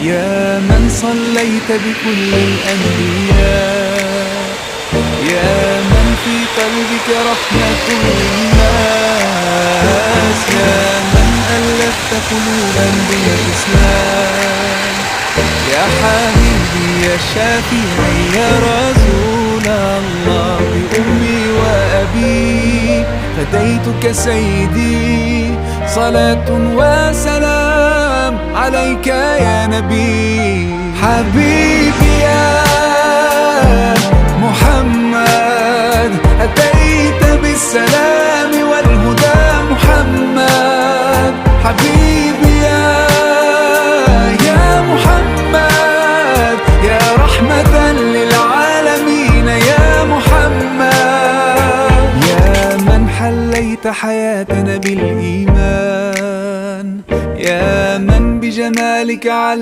يا من صليت بكل الأنبياء، يا من في قلبك رحمة للناس، يا من ألفت قلوبا بالإسلام، يا حبيبي يا شافعي يا رسول الله، بأمي وأبي فديتك سيدي، صلاة وسلام عليك يا نبي. حبيبي يا محمد أتيت بالسلام والهدى محمد، حبيبي يا محمد يا رحمة للعالمين يا محمد، يا من حليت حياتنا بالإيمان، يا من بجمالك علم